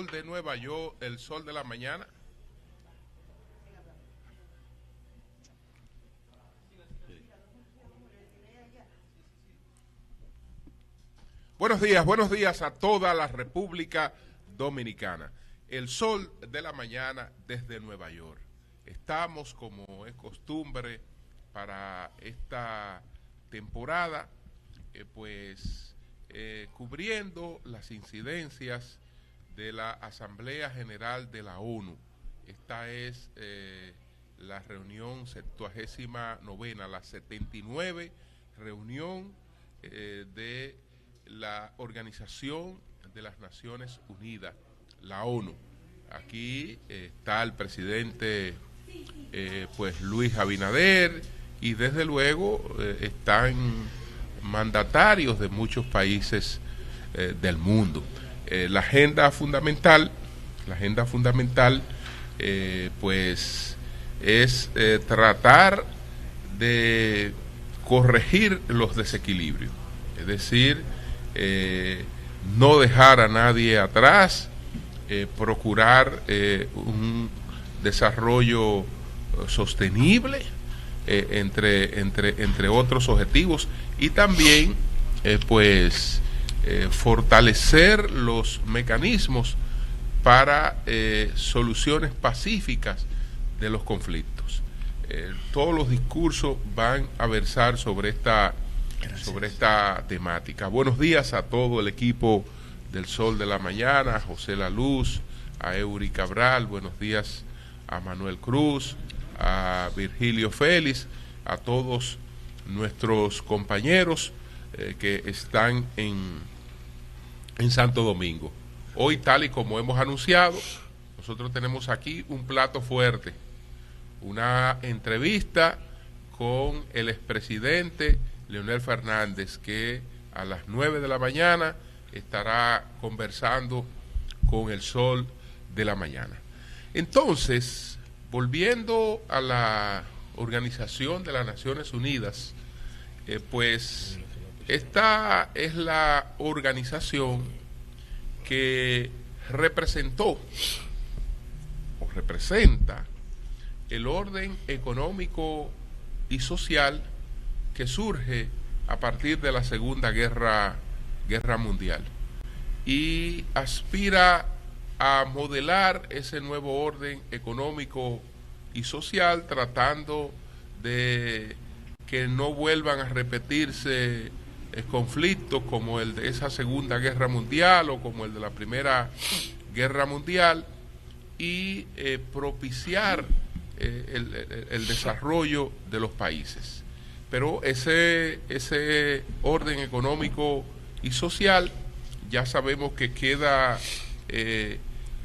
sol de Nueva York, el sol de la mañana. Buenos días a toda la República Dominicana. El sol de la mañana desde Nueva York. Estamos, como es costumbre para esta temporada, cubriendo las incidencias de la Asamblea General de la ONU. Esta es la reunión 79ª, la 79 reunión de la Organización de las Naciones Unidas, la ONU. Aquí está el presidente Luis Abinader, y desde luego están mandatarios de muchos países del mundo. La agenda fundamental es tratar de corregir los desequilibrios, es decir, no dejar a nadie atrás, procurar un desarrollo sostenible, entre otros objetivos, y también fortalecer los mecanismos para soluciones pacíficas de los conflictos. Todos los discursos van a versar sobre esta temática. Buenos días a todo el equipo del Sol de la Mañana, a José La Luz, a Eury Cabral, buenos días a Manuel Cruz, a Virgilio Félix, a todos nuestros compañeros que están en Santo Domingo. Hoy, tal y como hemos anunciado, nosotros tenemos aquí un plato fuerte, una entrevista con el expresidente Leonel Fernández, que a las 9 de la mañana estará conversando con el Sol de la Mañana. Entonces, volviendo a la Organización de las Naciones Unidas, esta es la organización que representó o representa el orden económico y social que surge a partir de la Segunda Guerra Mundial, y aspira a modelar ese nuevo orden económico y social, tratando de que no vuelvan a repetirse conflictos como el de esa Segunda Guerra Mundial o como el de la Primera Guerra Mundial, y propiciar el desarrollo de los países. Pero ese orden económico y social ya sabemos que queda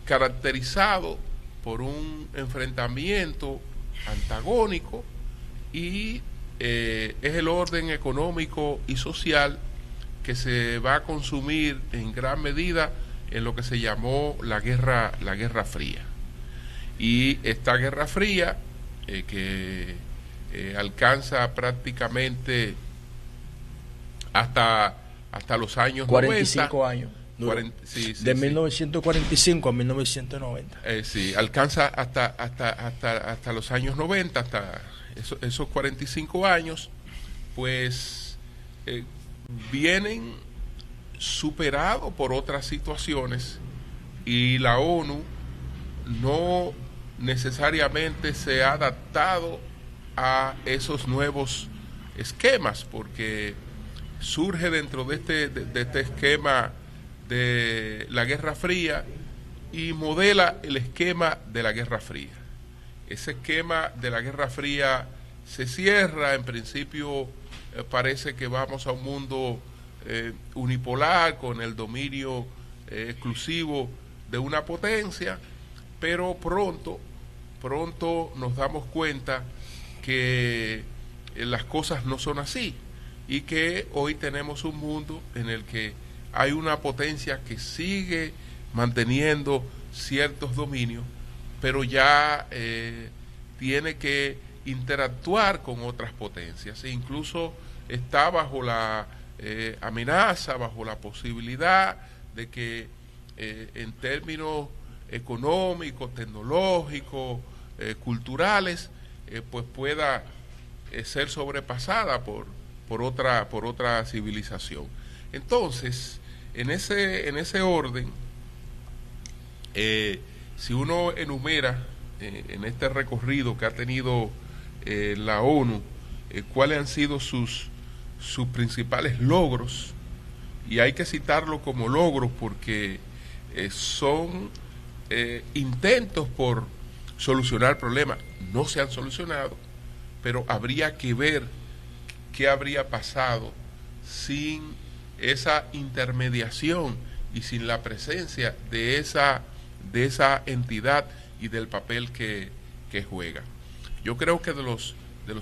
caracterizado por un enfrentamiento antagónico, y es el orden económico y social que se va a consumir en gran medida en lo que se llamó la Guerra Fría. Y esta Guerra Fría que alcanza prácticamente hasta los años 45 90, años. Sí, de 1945 a 1990. Sí, alcanza hasta los años 90, hasta esos 45 años, vienen superados por otras situaciones, y la ONU no necesariamente se ha adaptado a esos nuevos esquemas, porque surge dentro de este esquema de la Guerra Fría y modela el esquema de la Guerra Fría. Ese esquema de la Guerra Fría se cierra, en principio parece que vamos a un mundo unipolar, con el dominio exclusivo de una potencia, pero pronto nos damos cuenta que las cosas no son así, y que hoy tenemos un mundo en el que hay una potencia que sigue manteniendo ciertos dominios, pero ya tiene que interactuar con otras potencias, e incluso está bajo la amenaza, bajo la posibilidad de que en términos económicos, tecnológicos, culturales, pues pueda ser sobrepasada por otra civilización. Entonces, en ese orden, si uno enumera en este recorrido que ha tenido la ONU, cuáles han sido sus principales logros, y hay que citarlo como logros porque son intentos por solucionar problemas. No se han solucionado, pero habría que ver qué habría pasado sin esa intermediación y sin la presencia de esa entidad y del papel que juega. Yo creo que de los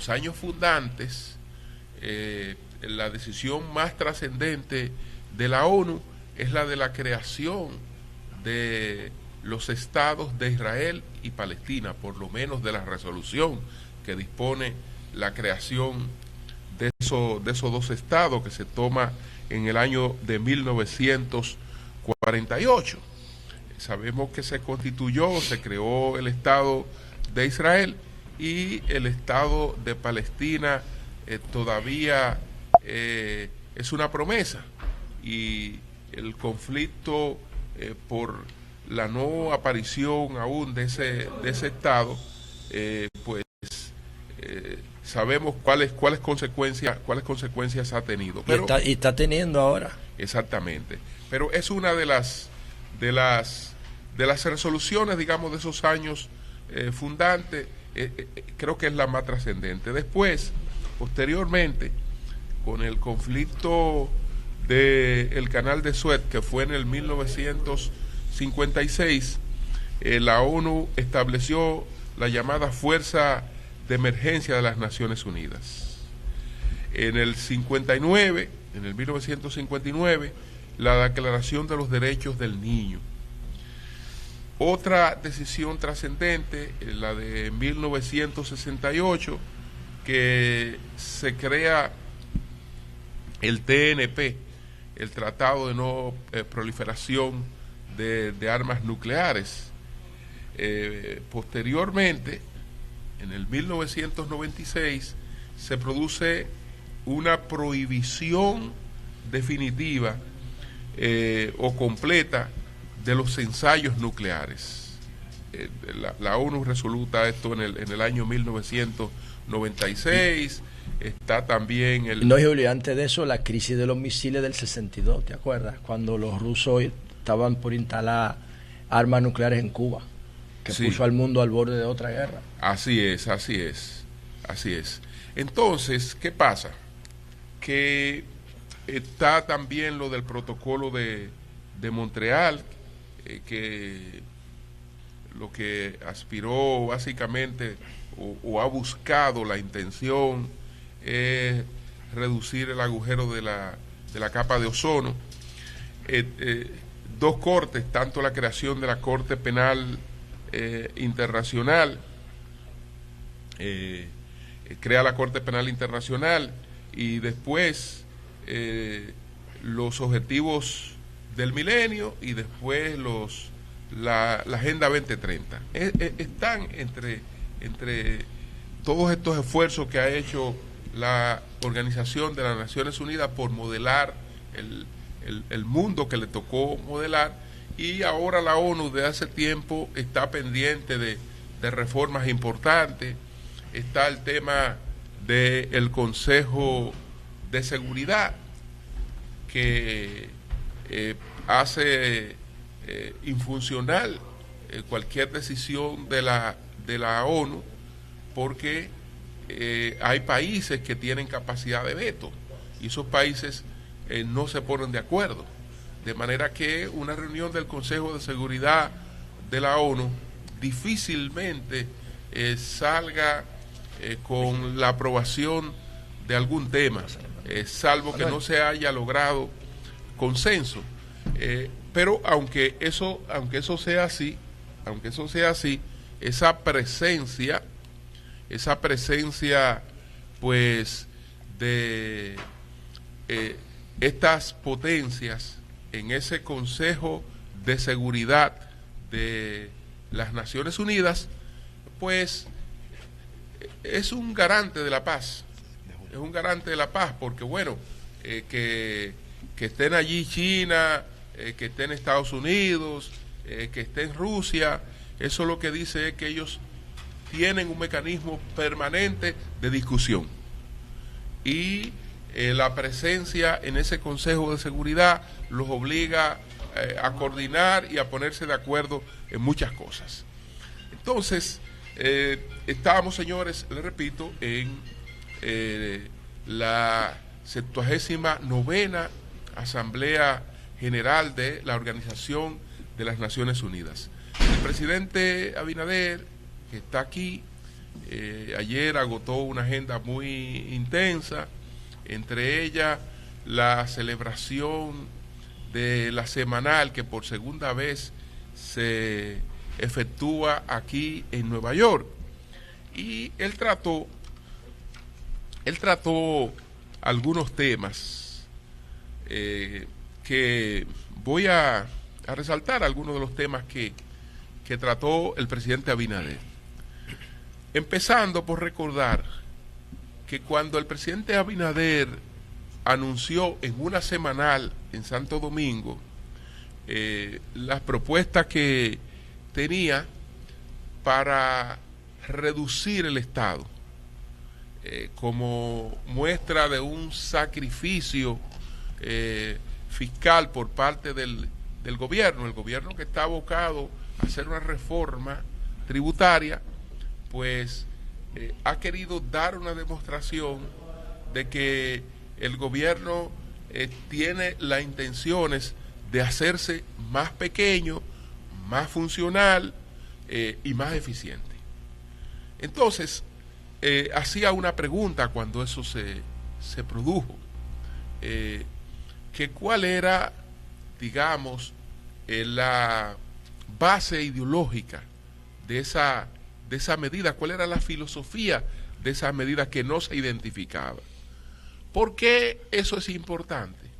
años fundantes, la decisión más trascendente de la ONU es la de la creación de los estados de Israel y Palestina, por lo menos de la resolución que dispone la creación de esos dos estados, que se toma en el año de 1948. Sabemos que se creó el Estado de Israel, y el Estado de Palestina todavía es una promesa, y el conflicto por la no aparición aún de ese Estado, pues sabemos cuáles consecuencias ha tenido. Pero, y está teniendo ahora. Exactamente. Pero es una de las resoluciones, digamos, de esos años fundantes. Creo que es la más trascendente. Después, posteriormente, con el conflicto del Canal de Suez, que fue en el 1956, la ONU estableció la llamada Fuerza de Emergencia de las Naciones Unidas. En el 1959, la Declaración de los Derechos del Niño. Otra decisión trascendente, la de 1968, que se crea el TNP, el Tratado de No Proliferación de Armas Nucleares. Posteriormente, en el 1996, se produce una prohibición definitiva o completa de los ensayos nucleares. La ONU resoluta esto en el año 1996. Está también No, Julio, antes de eso, la crisis de los misiles del 62, ¿te acuerdas? Cuando los rusos estaban por instalar armas nucleares en Cuba, que sí, puso al mundo al borde de otra guerra. Así es. Entonces, ¿qué pasa? Que está también lo del protocolo de Montreal, que lo que aspiró básicamente o ha buscado, la intención es reducir el agujero de la capa de ozono. Dos cortes, tanto la creación de la Corte Penal Internacional, crea la Corte Penal Internacional, y después los objetivos del milenio, y después la Agenda 2030. Están entre todos estos esfuerzos que ha hecho la Organización de las Naciones Unidas por modelar el mundo que le tocó modelar, y ahora la ONU de hace tiempo está pendiente de reformas importantes. Está el tema del Consejo de Seguridad, que hace infuncional cualquier decisión de la ONU, porque hay países que tienen capacidad de veto, y esos países no se ponen de acuerdo, de manera que una reunión del Consejo de Seguridad de la ONU difícilmente salga con la aprobación de algún tema, salvo que no se haya logrado consenso. Pero aunque eso sea así, esa presencia pues de estas potencias en ese Consejo de Seguridad de las Naciones Unidas, pues es un garante de la paz. Es un garante de la paz porque, bueno, que estén allí China, que estén Estados Unidos, que estén Rusia, eso lo que dice es que ellos tienen un mecanismo permanente de discusión. Y la presencia en ese Consejo de Seguridad los obliga a coordinar y a ponerse de acuerdo en muchas cosas. Entonces, estábamos, señores, les repito, en la 79ª Asamblea General de la Organización de las Naciones Unidas. El presidente Abinader, que está aquí, ayer agotó una agenda muy intensa, entre ellas la celebración de la semanal que por segunda vez se efectúa aquí en Nueva York. Y él trató algunos temas que voy a resaltar, algunos de los temas que trató el presidente Abinader. Empezando por recordar que cuando el presidente Abinader anunció en una semanal en Santo Domingo las propuestas que tenía para reducir el Estado, como muestra de un sacrificio fiscal por parte del gobierno, el gobierno que está abocado a hacer una reforma tributaria, pues ha querido dar una demostración de que el gobierno tiene las intenciones de hacerse más pequeño, más funcional y más eficiente. Entonces, hacía una pregunta cuando eso se produjo, que cuál era, digamos, la base ideológica de esa medida, cuál era la filosofía de esa medida que no se identificaba. ¿Por qué eso es importante?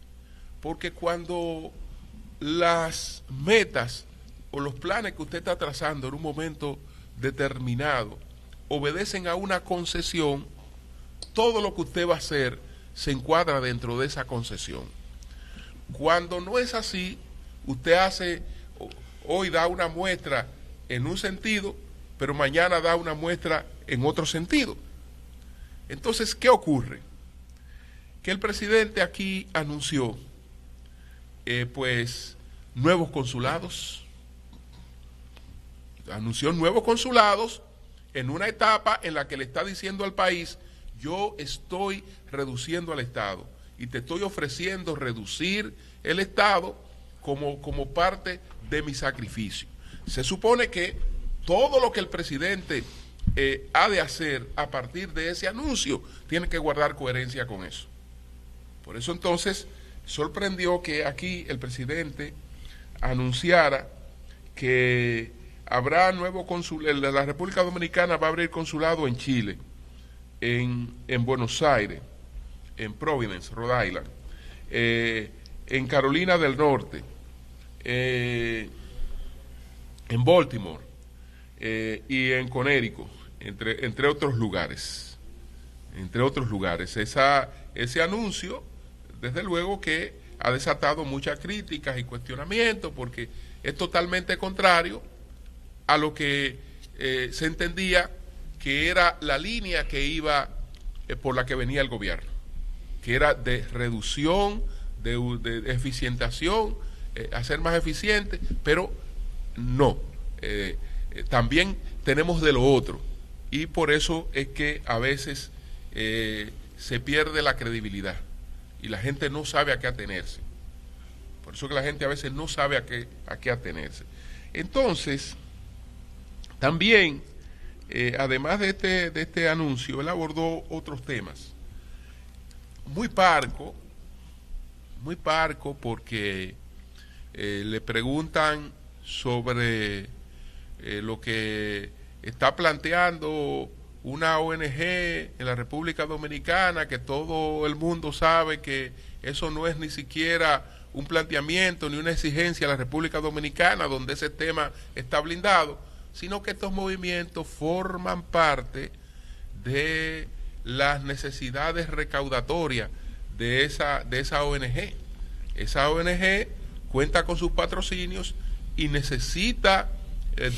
Porque cuando las metas o los planes que usted está trazando en un momento determinado obedecen a una concesión, todo lo que usted va a hacer se encuadra dentro de esa concesión. Cuando no es así, usted hoy da una muestra en un sentido, pero mañana da una muestra en otro sentido. Entonces, ¿qué ocurre? Que el presidente aquí anunció pues nuevos consulados, en una etapa en la que le está diciendo al país: yo estoy reduciendo al Estado y te estoy ofreciendo reducir el Estado como parte de mi sacrificio. Se supone que todo lo que el presidente ha de hacer a partir de ese anuncio tiene que guardar coherencia con eso. Por eso entonces sorprendió que aquí el presidente anunciara que habrá nuevo consulado, la República Dominicana va a abrir consulado en Chile, en Buenos Aires, en Providence, Rhode Island, en Carolina del Norte, en Baltimore y en Connecticut, entre otros lugares. Ese anuncio, desde luego que ha desatado muchas críticas y cuestionamientos, porque es totalmente contrario a lo que se entendía que era la línea que iba por la que venía el gobierno, que era de reducción, de eficientación, hacer más eficiente, pero no. También tenemos de lo otro, y por eso es que a veces se pierde la credibilidad y la gente no sabe a qué atenerse. Por eso que la gente a veces no sabe a qué atenerse. Entonces, también, además de este anuncio, él abordó otros temas. Muy parco porque le preguntan sobre lo que está planteando una ONG en la República Dominicana, que todo el mundo sabe que eso no es ni siquiera un planteamiento ni una exigencia a la República Dominicana donde ese tema está blindado, sino que estos movimientos forman parte de las necesidades recaudatorias de esa ONG. Esa ONG cuenta con sus patrocinios y necesita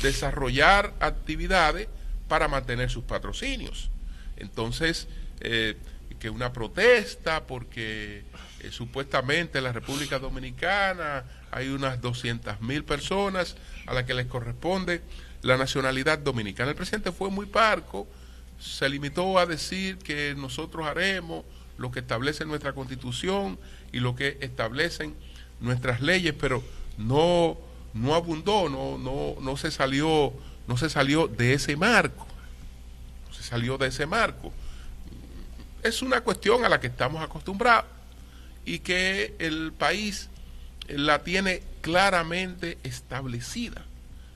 desarrollar actividades para mantener sus patrocinios. Entonces, que una protesta porque supuestamente en la República Dominicana hay unas 200.000 personas a las que les corresponde la nacionalidad dominicana. El presidente fue muy parco, se limitó a decir que nosotros haremos lo que establece nuestra Constitución y lo que establecen nuestras leyes, pero no abundó, no se salió de ese marco. No se salió de ese marco. Es una cuestión a la que estamos acostumbrados y que el país la tiene claramente establecida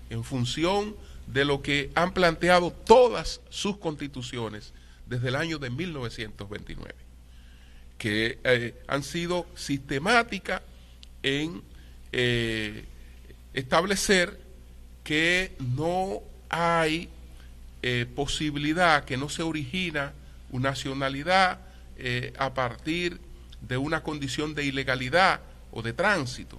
en función de lo que han planteado todas sus constituciones desde el año de 1929, que han sido sistemáticas en establecer que no hay posibilidad, que no se origina una nacionalidad a partir de una condición de ilegalidad o de tránsito.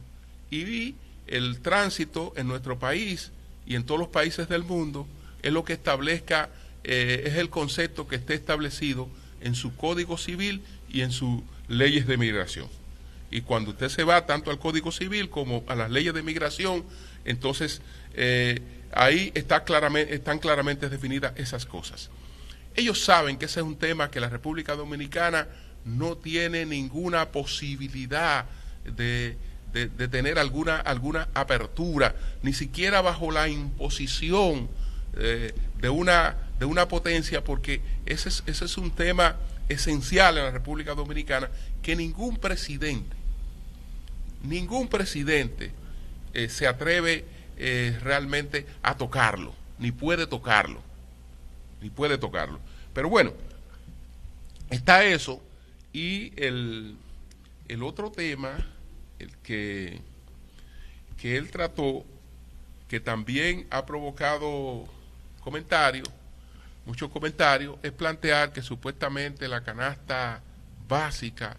Y el tránsito en nuestro país y en todos los países del mundo es lo que establezca, es el concepto que esté establecido en su Código Civil y en sus leyes de migración. Y cuando usted se va tanto al Código Civil como a las leyes de migración, entonces ahí están claramente definidas esas cosas. Ellos saben que ese es un tema que la República Dominicana no tiene ninguna posibilidad de tener alguna apertura, ni siquiera bajo la imposición de una potencia, porque ese es un tema esencial en la República Dominicana, que ningún presidente se atreve realmente a tocarlo, ni puede tocarlo. Pero bueno, está eso. Y el otro tema, el que él trató, que también ha provocado muchos comentarios, es plantear que supuestamente la canasta básica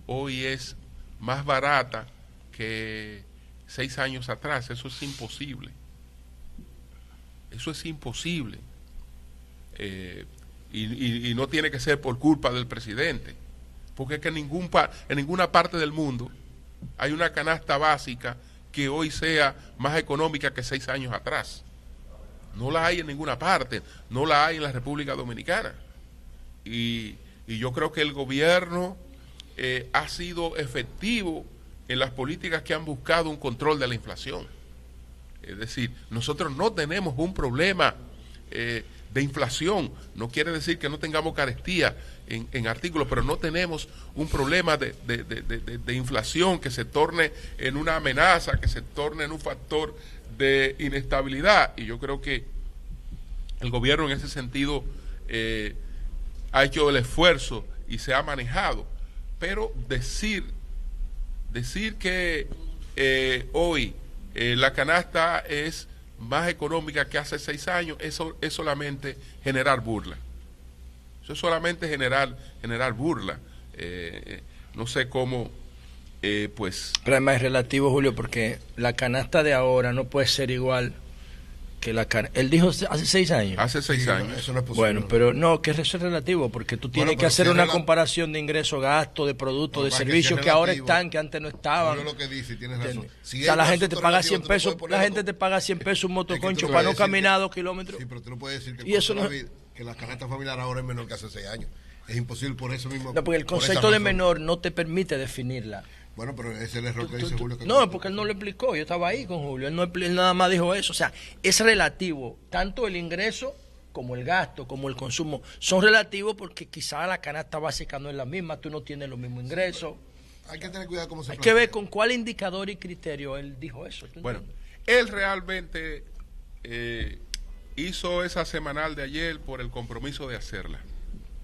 hoy es más barata que 6 años atrás. Eso es imposible. Y no tiene que ser por culpa del presidente, porque es que en ninguna parte del mundo hay una canasta básica que hoy sea más económica que 6 años atrás. No la hay en ninguna parte, no la hay en la República Dominicana. Y yo creo que el gobierno ha sido efectivo en las políticas que han buscado un control de la inflación. Es decir, nosotros no tenemos un problema de inflación. No quiere decir que no tengamos carestía en artículos, pero no tenemos un problema de inflación que se torne en una amenaza, que se torne en un factor de inestabilidad. Y yo creo que el gobierno en ese sentido ha hecho el esfuerzo y se ha manejado. Pero decir que hoy la canasta es más económica que hace 6 años, eso es solamente generar burla. Eso es solamente generar burla. No sé cómo, pues... Pero además es relativo, Julio, porque la canasta de ahora no puede ser igual que la canasta... Él dijo hace 6 años. Hace 6 años. Eso no es posible. Bueno, pero no, que eso es relativo, porque tú tienes que hacer una comparación de ingresos, gastos, de productos, de servicios que ahora están, que antes no estaban. Lo que dice, tienes razón. Si o sea, la gente te paga 100 pesos, un motoconcho para no caminar 2 kilómetros. Sí, pero tú no puedes decir que, y eso no... que la canasta familiar ahora es menor que hace 6 años. Es imposible por eso mismo. No, porque el concepto de menor no te permite definirla. Bueno, pero ese es el error que dice Julio. No, porque él no lo explicó. Yo estaba ahí con Julio. Él nada más dijo eso. O sea, es relativo. Tanto el ingreso como el gasto, como el consumo, son relativos porque quizá la canasta básica no es la misma. Tú no tienes los mismos ingresos. Hay que tener cuidado cómo se Hay que ver con cuál indicador y criterio él dijo eso. Bueno, él realmente hizo esa semanal de ayer por el compromiso de hacerla.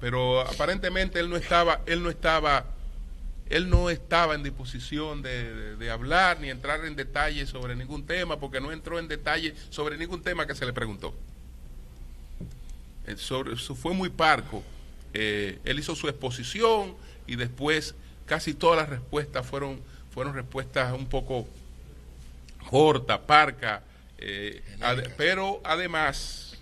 Pero aparentemente él no estaba él no estaba en disposición de hablar ni entrar en detalle sobre ningún tema, porque no entró en detalle sobre ningún tema que se le preguntó. Eso fue muy parco. Él hizo su exposición y después casi todas las respuestas fueron respuestas un poco cortas, parcas, pero además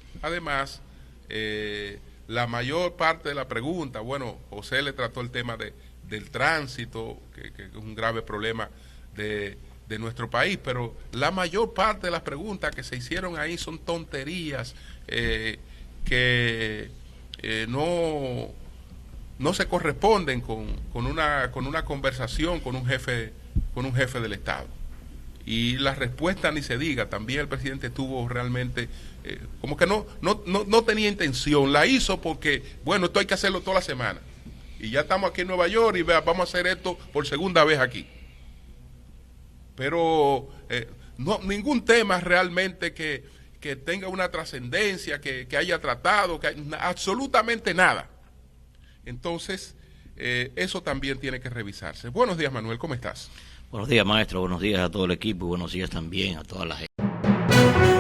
la mayor parte de la pregunta, bueno, José le trató el tema del tránsito, que es un grave problema de nuestro país, pero la mayor parte de las preguntas que se hicieron ahí son tonterías que no se corresponden con una conversación con un jefe del Estado. Y la respuesta ni se diga, también el presidente tuvo realmente como que no tenía intención, la hizo porque, bueno, esto hay que hacerlo toda la semana. Y ya estamos aquí en Nueva York y vamos a hacer esto por segunda vez aquí. Pero ningún tema realmente que tenga una trascendencia, que haya tratado, absolutamente nada. Entonces, eso también tiene que revisarse. Buenos días, Manuel, ¿cómo estás? Buenos días, maestro. Buenos días a todo el equipo y buenos días también a toda la gente.